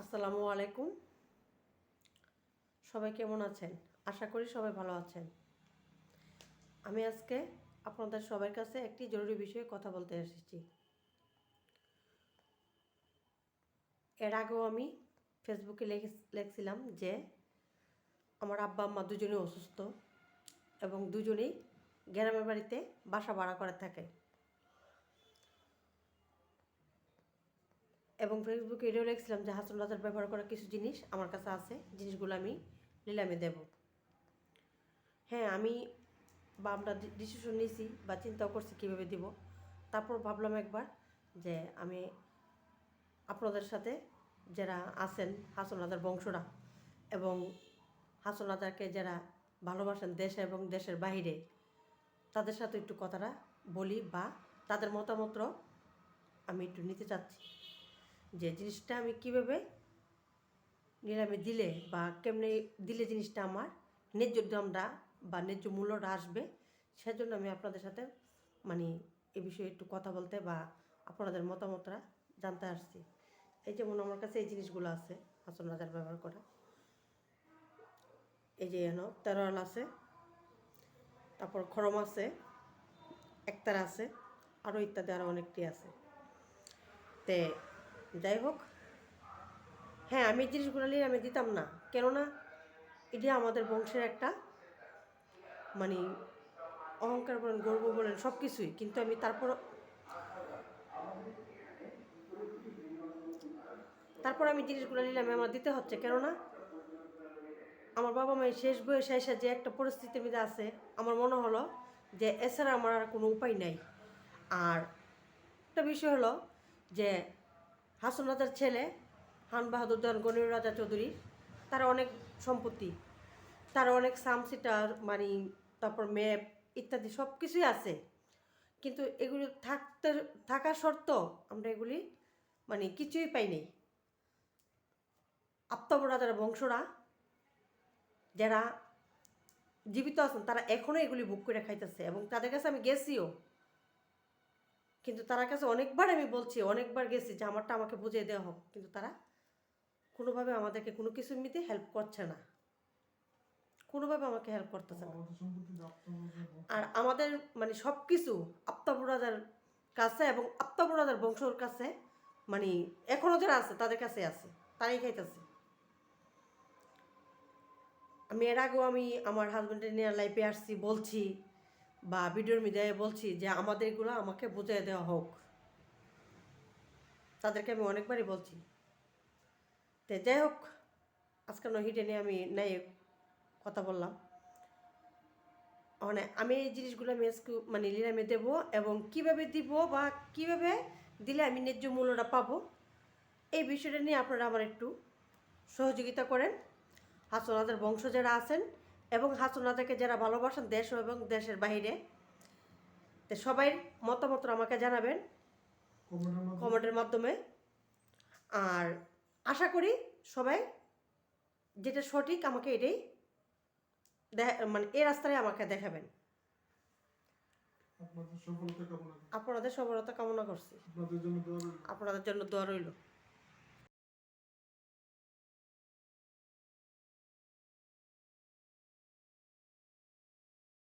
আসসালামু আলাইকুম। সবাই কেমন আছেন? আশা করি সবাই ভালো আছেন। আমি আজকে আপনাদের সবার কাছে একটি জরুরি বিষয়ে কথা বলতে এসেছি। এর আগেও আমি ফেসবুকে লিখছিলাম যে আমার আব্বা আম্মা দুজনেই অসুস্থ এবং দুজনেই গ্রামের বাড়িতে বাসা ভাড়া করে থাকে। এবং ফেসবুকে এটাও লিখছিলাম যে হাসন রাজার ব্যবহার করা কিছু জিনিস আমার কাছে আছে, জিনিসগুলো আমি নিলামে দেব। হ্যাঁ, আমরা ডিসিশন নিয়েছি বা চিন্তাও করছি কীভাবে দিব। তারপর ভাবলাম একবার যে আমি আপনাদের সাথে যারা আছেন হাসন রাজার বংশরা এবং হাসন রাজাকে যারা ভালোবাসেন দেশে এবং দেশের বাইরে, তাদের সাথে একটু কথাটা বলি বা তাদের মতামত আমি একটু নিতে চাচ্ছি যে জিনিসটা আমি কীভাবে নিলামে দিলে বা কেমনে দিলে জিনিসটা আমার ন্যায্য দামটা বা ন্যায্য মূল্যটা আসবে, সেজন্য আমি আপনাদের সাথে এ বিষয়ে একটু কথা বলতে বা আপনাদের মতামতটা জানতে আসছি। এই যেমন আমার কাছে এই জিনিসগুলো আছে হাসন রাজার ব্যবহার করা। এই যে তেরোয়াল আছে, তারপর খরম আছে, একতার আছে, আরও ইত্যাদি আরও অনেকটি আছে। তে যাই হোক, হ্যাঁ, আমি এই জিনিসগুলো নিয়ে আমি দিতাম না, কেননা এটা আমাদের বংশের একটা অহংকার বলেন, গর্ব বলেন, সব কিছুই। কিন্তু আমি তারপর আমি জিনিসগুলো নিলাম আমার দিতে হচ্ছে, কেননা আমার বাবা মায়ের শেষ বয়সে এসে যে একটা পরিস্থিতির মধ্যে আছে, আমার মনে হলো যে এছাড়া আমার আর কোনো উপায় নাই। আর একটা বিষয় হলো যে হাসন রাজার ছেলে খান বাহাদুর দেওয়ান গনির রাজা চৌধুরী, তার অনেক সম্পত্তি, তার অনেক সামসিটার তারপর ম্যাপ ইত্যাদি সব কিছুই আছে। কিন্তু এগুলি থাকা সত্ত্বেও আমরা এগুলি কিছুই পাইনি। আফতাব রাজার বংশরা যারা জীবিত আছেন তারা এখনও এগুলি ভোগ করে খাইতেছে এবং তাদের কাছে আমি গেছিও, কিন্তু তার কাছে অনেকবার আমি বলছি, অনেকবার গেছি যে আমাকে বুঝিয়ে দেওয়া হোক, কিন্তু তারা কোনোভাবে আমাদেরকে কোনো কিছু এমনিতে হেল্প করছে না, কোনোভাবে আমাকে হেল্প করতেছে না। আর আমাদের সব কিছু আফতাব রাজার কাছে এবং আফতাব রাজার বংশর কাছে এখনও যারা আছে তাদের কাছে আছে, তারাই খাইতেছে। আমি এর আগেও আমার হাজব্যান্ডের নিয়ে লাইফে আসছি, বলছি বা ভিডিওর মিডিয়ায় বলছি যে আমাদের এগুলো আমাকে বুঝিয়ে দেওয়া হোক, তাদেরকে আমি অনেকবারই বলছি। তো যাই হোক, আজকে হিটে নিয়ে আমি নাই কথা বললাম। আমি এই জিনিসগুলো আমি লিরামে দেবো এবং কিভাবে দিব বা কিভাবে দিলে আমি ন্যায্য মূল্যটা পাবো, এই বিষয়টা নিয়ে আপনারা আমার একটু সহযোগিতা করেন। হাসন রাজার বংশ যারা আছেন এবং হাসন রাজাকে যারা ভালোবাসেন দেশ এবং দেশের বাইরে, তো সবাই মতামত আমাকে জানাবেন কমেন্টের মাধ্যমে। আর আশা করি সবাই যেটা সঠিক আমাকে এটাই এই রাস্তায় আমাকে দেখাবেন। আপনাদের সফলতা কামনা করছি, আপনাদের জন্য দোয়া রইল।